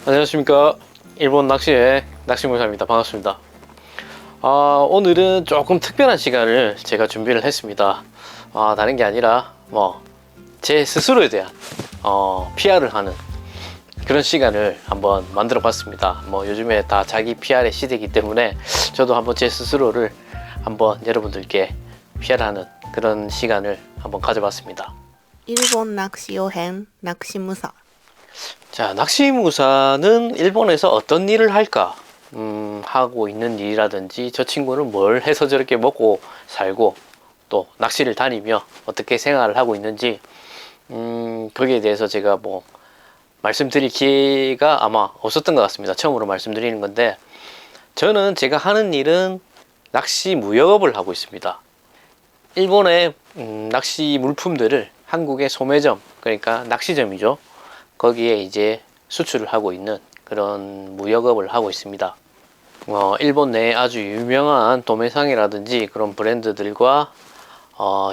안녕하십니까. 일본 낚시의 낚시무사입니다. 반갑습니다. 오늘은 조금 특별한 시간을 제가 준비를 했습니다. 다른 게 아니라 제 스스로에 대한 PR을 하는 그런 시간을 한번 만들어 봤습니다. 요즘에 다 자기 PR의 시대이기 때문에 저도 한번 제 스스로를 한번 여러분들께 PR하는 그런 시간을 한번 가져봤습니다. 일본 낚시 여행 낚시무사. 자, 낚시무사는 일본에서 어떤 일을 할까? 하고 있는 일이라든지 저 친구는 뭘 해서 저렇게 먹고 살고 또 낚시를 다니며 어떻게 생활을 하고 있는지 거기에 대해서 제가 말씀드릴 기회가 아마 없었던 것 같습니다. 처음으로 말씀드리는 건데, 저는 제가 하는 일은 낚시 무역업을 하고 있습니다. 일본의 낚시 물품들을 한국의 소매점, 그러니까 낚시점이죠, 거기에 이제 수출을 하고 있는 그런 무역업을 하고 있습니다. 일본 내에 아주 유명한 도매상이라든지 그런 브랜드들과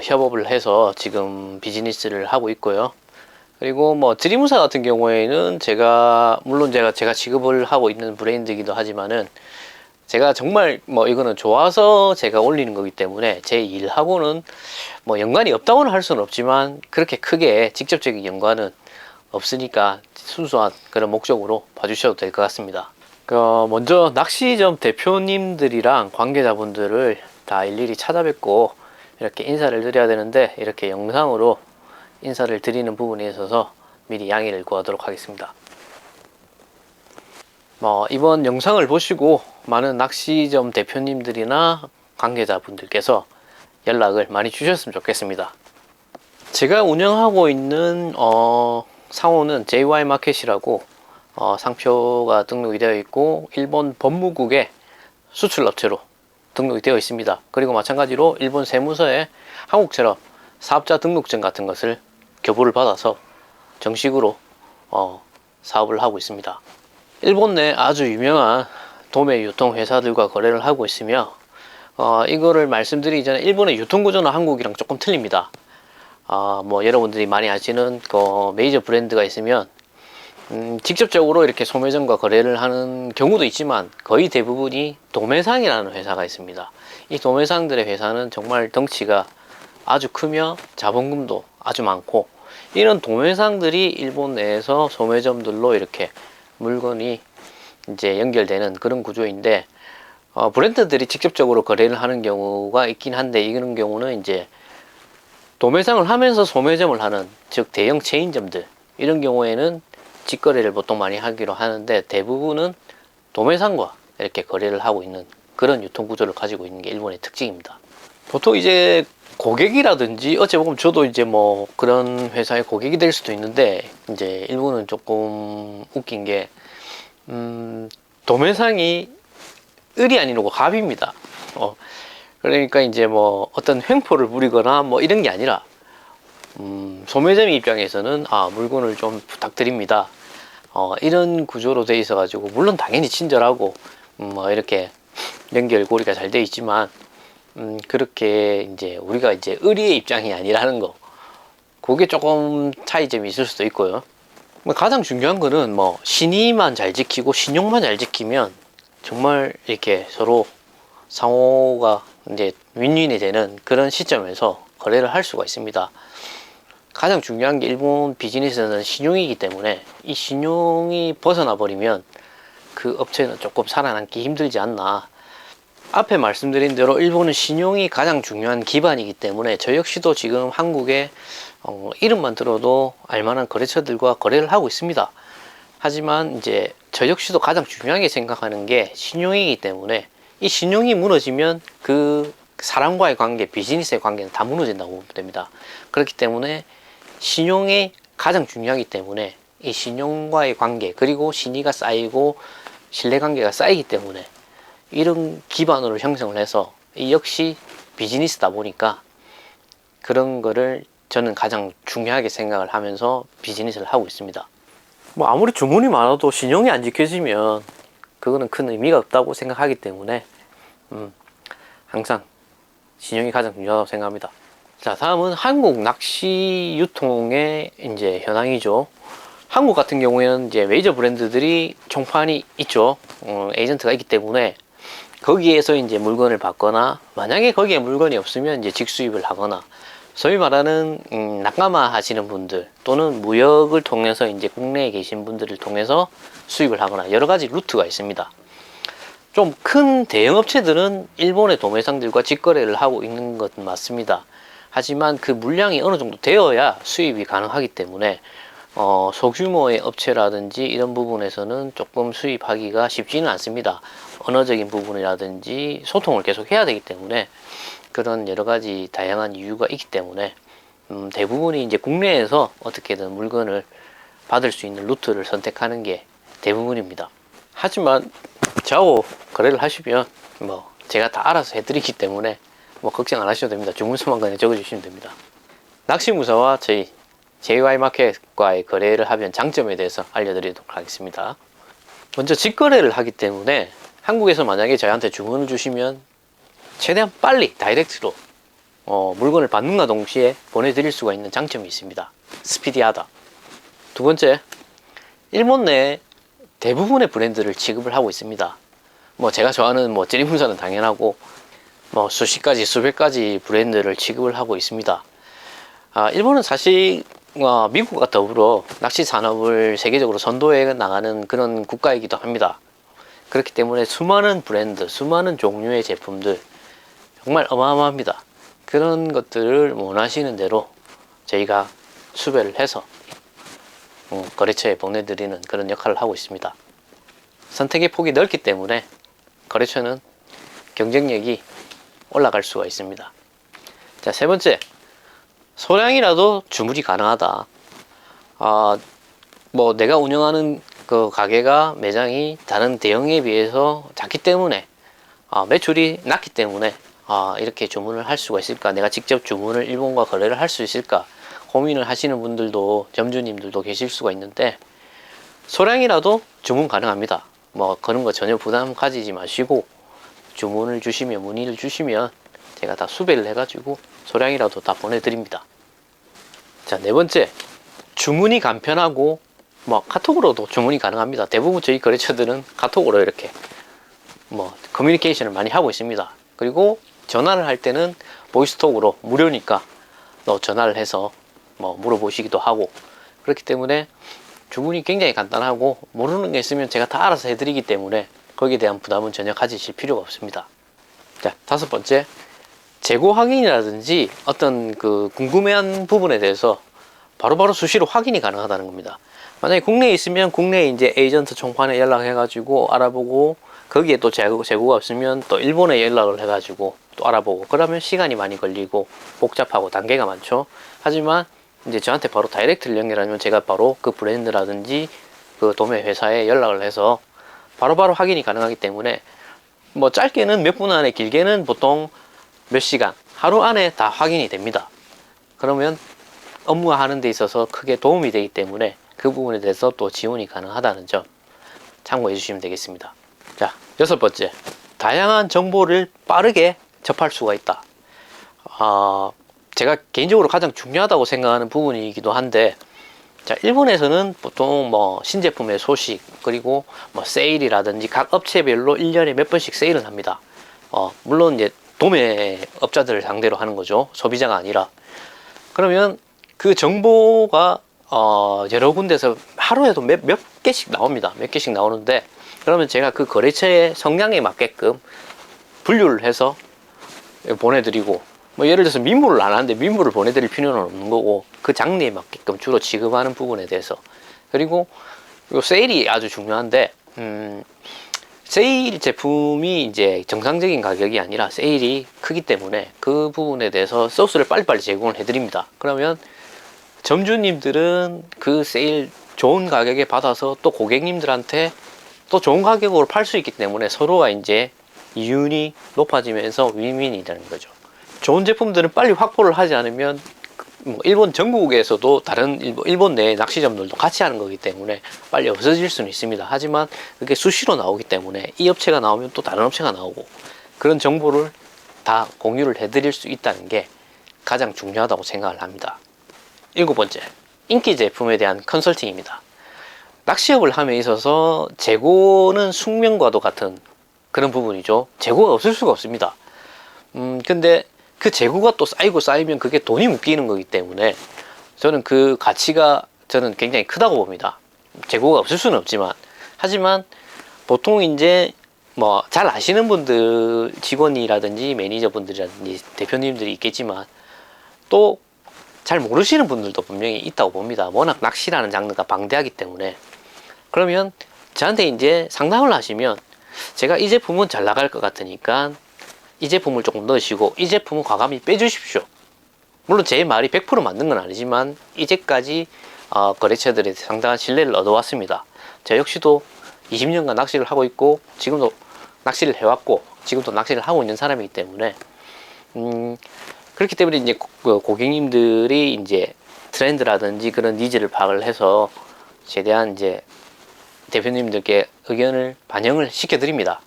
협업을 해서 지금 비즈니스를 하고 있고요. 그리고 드리무사 같은 경우에는 물론 제가 지급을 하고 있는 브랜드이기도 하지만은, 제가 정말 이거는 좋아서 제가 올리는 거기 때문에 제 일하고는 연관이 없다고는 할 수는 없지만 그렇게 크게 직접적인 연관은 없으니까 순수한 그런 목적으로 봐주셔도 될 것 같습니다. 먼저 낚시점 대표님들이랑 관계자분들을 다 일일이 찾아뵙고 이렇게 인사를 드려야 되는데, 이렇게 영상으로 인사를 드리는 부분에 있어서 미리 양해를 구하도록 하겠습니다. 이번 영상을 보시고 많은 낚시점 대표님들이나 관계자분들께서 연락을 많이 주셨으면 좋겠습니다. 제가 운영하고 있는 상호는 JY 마켓이라고 상표가 등록이 되어 있고 일본 법무국의 수출업체로 등록이 되어 있습니다. 그리고 마찬가지로 일본 세무서에 한국처럼 사업자 등록증 같은 것을 교부를 받아서 정식으로 사업을 하고 있습니다. 일본 내 아주 유명한 도매 유통 회사들과 거래를 하고 있으며, 이거를 말씀드리기 전에 일본의 유통구조는 한국이랑 조금 틀립니다. 여러분들이 많이 아시는 메이저 브랜드가 있으면 직접적으로 이렇게 소매점과 거래를 하는 경우도 있지만, 거의 대부분이 도매상이라는 회사가 있습니다. 이 도매상들의 회사는 정말 덩치가 아주 크며 자본금도 아주 많고, 이런 도매상들이 일본 내에서 소매점들로 이렇게 물건이 이제 연결되는 그런 구조인데, 브랜드들이 직접적으로 거래를 하는 경우가 있긴 한데, 이런 경우는 이제 도매상을 하면서 소매점을 하는, 즉 대형 체인점들, 이런 경우에는 직거래를 보통 많이 하기로 하는데, 대부분은 도매상과 이렇게 거래를 하고 있는 그런 유통구조를 가지고 있는 게 일본의 특징입니다. 보통 이제 고객이라든지, 어찌 보면 저도 이제 그런 회사의 고객이 될 수도 있는데, 이제 일본은 조금 웃긴 게 도매상이 을이 아니고 갑입니다. 그러니까 이제 어떤 횡포를 부리거나 이런 게 아니라, 소매점 입장에서는 물건을 좀 부탁드립니다, 이런 구조로 돼 있어 가지고, 물론 당연히 친절하고 이렇게 연결고리가 잘 돼 있지만, 그렇게 이제 우리가 이제 의리의 입장이 아니라는 거, 그게 조금 차이점이 있을 수도 있고요. 가장 중요한 거는 신의만 잘 지키고 신용만 잘 지키면 정말 이렇게 서로 상호가 이제 윈윈이 되는 그런 시점에서 거래를 할 수가 있습니다. 가장 중요한 게 일본 비즈니스는 신용이기 때문에, 이 신용이 벗어나 버리면 그 업체는 조금 살아남기 힘들지 않나. 앞에 말씀드린 대로 일본은 신용이 가장 중요한 기반이기 때문에, 저 역시도 지금 한국에 이름만 들어도 알만한 거래처들과 거래를 하고 있습니다. 하지만 이제 저 역시도 가장 중요하게 생각하는 게 신용이기 때문에, 이 신용이 무너지면 그 사람과의 관계, 비즈니스의 관계는 다 무너진다고 보면 됩니다. 그렇기 때문에 신용이 가장 중요하기 때문에, 이 신용과의 관계, 그리고 신의가 쌓이고 신뢰관계가 쌓이기 때문에 이런 기반으로 형성을 해서, 이 역시 비즈니스다 보니까 그런 거를 저는 가장 중요하게 생각을 하면서 비즈니스를 하고 있습니다. 아무리 주문이 많아도 신용이 안 지켜지면 그거는 큰 의미가 없다고 생각하기 때문에 항상 신용이 가장 중요하다고 생각합니다. 자, 다음은 한국 낚시 유통의 이제 현황이죠. 한국 같은 경우에는 이제 메이저 브랜드들이 총판이 있죠. 에이전트가 있기 때문에 거기에서 이제 물건을 받거나, 만약에 거기에 물건이 없으면 이제 직수입을 하거나, 소위 말하는 낙가마 하시는 분들 또는 무역을 통해서 이제 국내에 계신 분들을 통해서 수입을 하거나, 여러 가지 루트가 있습니다. 좀 큰 대형 업체들은 일본의 도매상들과 직거래를 하고 있는 것은 맞습니다. 하지만 그 물량이 어느 정도 되어야 수입이 가능하기 때문에 소규모의 업체라든지 이런 부분에서는 조금 수입하기가 쉽지는 않습니다. 언어적인 부분이라든지 소통을 계속 해야 되기 때문에, 그런 여러 가지 다양한 이유가 있기 때문에 대부분이 이제 국내에서 어떻게든 물건을 받을 수 있는 루트를 선택하는 게 대부분입니다. 하지만 저하고 거래를 하시면 뭐 제가 다 알아서 해드리기 때문에 뭐 걱정 안 하셔도 됩니다. 주문서만 그냥 적어주시면 됩니다. 낚시무사와 저희 JY마켓과의 거래를 하면 장점에 대해서 알려드리도록 하겠습니다. 먼저 직거래를 하기 때문에 한국에서 만약에 저희한테 주문을 주시면 최대한 빨리 다이렉트로 물건을 받는과 동시에 보내드릴 수가 있는 장점이 있습니다. 스피디하다. 두 번째, 일본 내 대부분의 브랜드를 취급을 하고 있습니다. 뭐 제가 좋아하는 뭐 찌리문사는 당연하고 뭐 수십 가지 수백 가지 브랜드를 취급을 하고 있습니다. 일본은 사실 미국과 더불어 낚시 산업을 세계적으로 선도해 나가는 그런 국가이기도 합니다. 그렇기 때문에 수많은 브랜드, 수많은 종류의 제품들 정말 어마어마합니다. 그런 것들을 원하시는 대로 저희가 수배를 해서 거래처에 보내드리는 그런 역할을 하고 있습니다. 선택의 폭이 넓기 때문에 거래처는 경쟁력이 올라갈 수가 있습니다. 자, 세 번째, 소량이라도 주문이 가능하다. 뭐 내가 운영하는 그 가게가 매장이 다른 대형에 비해서 작기 때문에 매출이 낮기 때문에 이렇게 주문을 할 수가 있을까, 내가 직접 주문을 일본과 거래를 할 수 있을까 고민을 하시는 분들도, 점주님들도 계실 수가 있는데, 소량이라도 주문 가능합니다. 뭐 그런 거 전혀 부담 가지지 마시고 주문을 주시면, 문의를 주시면 제가 다 수배를 해가지고 소량이라도 다 보내드립니다. 자, 네 번째, 주문이 간편하고 뭐 카톡으로도 주문이 가능합니다. 대부분 저희 거래처들은 카톡으로 이렇게 뭐 커뮤니케이션을 많이 하고 있습니다. 그리고 전화를 할 때는 보이스톡으로 무료니까 전화를 해서 뭐 물어보시기도 하고, 그렇기 때문에 주문이 굉장히 간단하고 모르는 게 있으면 제가 다 알아서 해드리기 때문에 거기에 대한 부담은 전혀 가지실 필요가 없습니다. 자, 다섯 번째, 재고 확인이라든지 어떤 그 궁금해한 부분에 대해서 바로바로 수시로 확인이 가능하다는 겁니다. 만약에 국내에 있으면 국내에 이제 에이전트 총판에 연락해가지고 알아보고, 거기에 또 재고가 없으면 또 일본에 연락을 해가지고 또 알아보고, 그러면 시간이 많이 걸리고 복잡하고 단계가 많죠. 하지만 이제 저한테 바로 다이렉트를 연결하면 제가 바로 그 브랜드라든지 그 도매 회사에 연락을 해서 바로바로 확인이 가능하기 때문에 뭐 짧게는 몇 분 안에, 길게는 보통 몇 시간, 하루 안에 다 확인이 됩니다. 그러면 업무하는 데 있어서 크게 도움이 되기 때문에 그 부분에 대해서 또 지원이 가능하다는 점 참고해 주시면 되겠습니다. 자, 여섯 번째, 다양한 정보를 빠르게 접할 수가 있다. 제가 개인적으로 가장 중요하다고 생각하는 부분이기도 한데, 자, 일본에서는 보통 뭐 신제품의 소식, 그리고 뭐 세일이라든지 각 업체별로 1년에 몇 번씩 세일을 합니다. 물론 이제 도매업자들을 상대로 하는 거죠. 소비자가 아니라. 그러면 그 정보가 여러 군데서 하루에도 몇 개씩 나옵니다. 몇 개씩 나오는데, 그러면 제가 그 거래처의 성향에 맞게끔 분류를 해서 보내드리고, 뭐 예를 들어서 민물을 안 하는데 민물을 보내드릴 필요는 없는 거고, 그 장르에 맞게끔 주로 지급하는 부분에 대해서. 그리고 요 세일이 아주 중요한데, 세일 제품이 이제 정상적인 가격이 아니라 세일이 크기 때문에 그 부분에 대해서 소스를 빨리빨리 제공을 해드립니다. 그러면 점주님들은 그 세일 좋은 가격에 받아서 또 고객님들한테 또 좋은 가격으로 팔 수 있기 때문에 서로가 이제 이윤이 높아지면서 윈윈이 되는 거죠. 좋은 제품들은 빨리 확보를 하지 않으면 뭐 일본 전국에서도 다른 일본 내 낚시점들도 같이 하는 거기 때문에 빨리 없어질 수는 있습니다. 하지만 그게 수시로 나오기 때문에 이 업체가 나오면 또 다른 업체가 나오고, 그런 정보를 다 공유를 해드릴 수 있다는 게 가장 중요하다고 생각을 합니다. 일곱 번째, 인기 제품에 대한 컨설팅입니다. 낚시업을 함에 있어서 재고는 숙명과도 같은 그런 부분이죠. 재고가 없을 수가 없습니다. 근데 그 재고가 또 쌓이고 쌓이면 그게 돈이 묶이는 거기 때문에 저는 그 가치가 저는 굉장히 크다고 봅니다. 재고가 없을 수는 없지만, 하지만 보통 이제 뭐 잘 아시는 분들, 직원이라든지 매니저분들이라든지 대표님들이 있겠지만 또 잘 모르시는 분들도 분명히 있다고 봅니다. 워낙 낚시라는 장르가 방대하기 때문에. 그러면 저한테 이제 상담을 하시면 제가 이 제품은 잘 나갈 것 같으니까 이 제품을 조금 넣으시고 이 제품은 과감히 빼주십시오. 물론 제 말이 100% 맞는 건 아니지만 이제까지 거래처들의 상당한 신뢰를 얻어왔습니다. 저 역시도 20년간 낚시를 하고 있고 지금도 낚시를 해왔고 지금도 낚시를 하고 있는 사람이기 때문에 그렇기 때문에 이제 고객님들이 이제 트렌드라든지 그런 니즈를 파악을 해서 최대한 이제 대표님들께 의견을 반영을 시켜드립니다.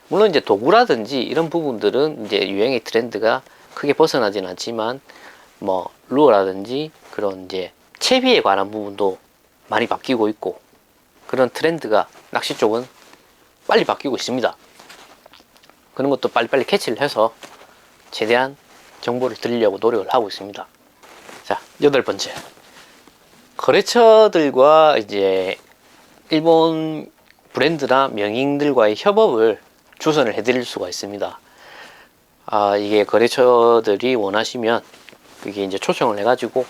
물론 이제 도구라든지 이런 부분들은 이제 유행의 트렌드가 크게 벗어나진 않지만 뭐 루어라든지 그런 이제 채비에 관한 부분도 많이 바뀌고 있고 그런 트렌드가 낚시 쪽은 빨리 바뀌고 있습니다. 그런 것도 빨리빨리 캐치를 해서 최대한 정보를 드리려고 노력을 하고 있습니다. 자, 8번째. 거래처들과 이제 일본 브랜드나 명인들과의 협업을 주선을 해드릴 수가 있습니다. 이게 거래처들이 원하시면 그게 이제 초청을 해가지고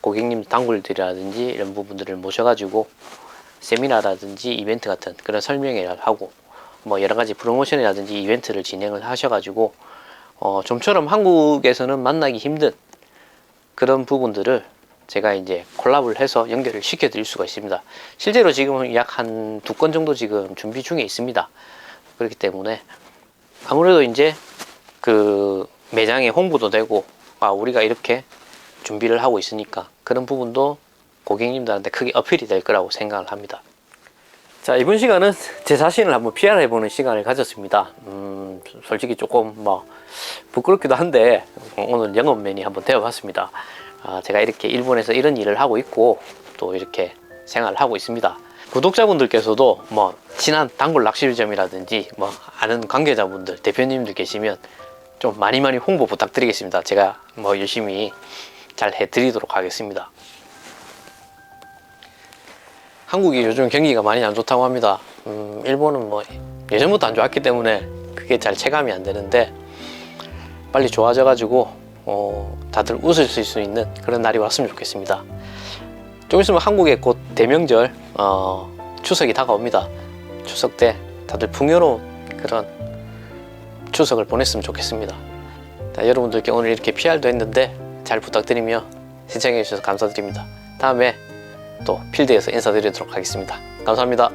고객님 단골들이라든지 이런 부분들을 모셔가지고 세미나라든지 이벤트 같은 그런 설명회를 하고 뭐 여러 가지 프로모션이라든지 이벤트를 진행을 하셔가지고 좀처럼 한국에서는 만나기 힘든 그런 부분들을 제가 이제 콜라보를 해서 연결을 시켜 드릴 수가 있습니다. 실제로 지금 약 한 2건 정도 지금 준비 중에 있습니다. 그렇기 때문에 아무래도 이제 그 매장에 홍보도 되고 우리가 이렇게 준비를 하고 있으니까 그런 부분도 고객님들한테 크게 어필이 될 거라고 생각을 합니다. 자, 이번 시간은 제 자신을 한번 PR 해보는 시간을 가졌습니다. 솔직히 조금 뭐 부끄럽기도 한데 오늘 영업맨이 한번 되어봤습니다. 제가 이렇게 일본에서 이런 일을 하고 있고 또 이렇게 생활을 하고 있습니다. 구독자분들께서도 뭐 친한 단골 낚시점이라든지 뭐 아는 관계자분들, 대표님들 계시면 좀 많이 홍보 부탁드리겠습니다. 제가 뭐 열심히 잘 해드리도록 하겠습니다. 한국이 요즘 경기가 많이 안 좋다고 합니다. 일본은 뭐 예전부터 안 좋았기 때문에 그게 잘 체감이 안 되는데 빨리 좋아져 가지고 다들 웃을 수 있는 그런 날이 왔으면 좋겠습니다. 좀 있으면 한국에 곧 대명절 추석이 다가옵니다. 추석 때 다들 풍요로운 그런 추석을 보냈으면 좋겠습니다. 자, 여러분들께 오늘 이렇게 PR도 했는데 잘 부탁드리며 시청해 주셔서 감사드립니다. 다음에 또 필드에서 인사드리도록 하겠습니다. 감사합니다.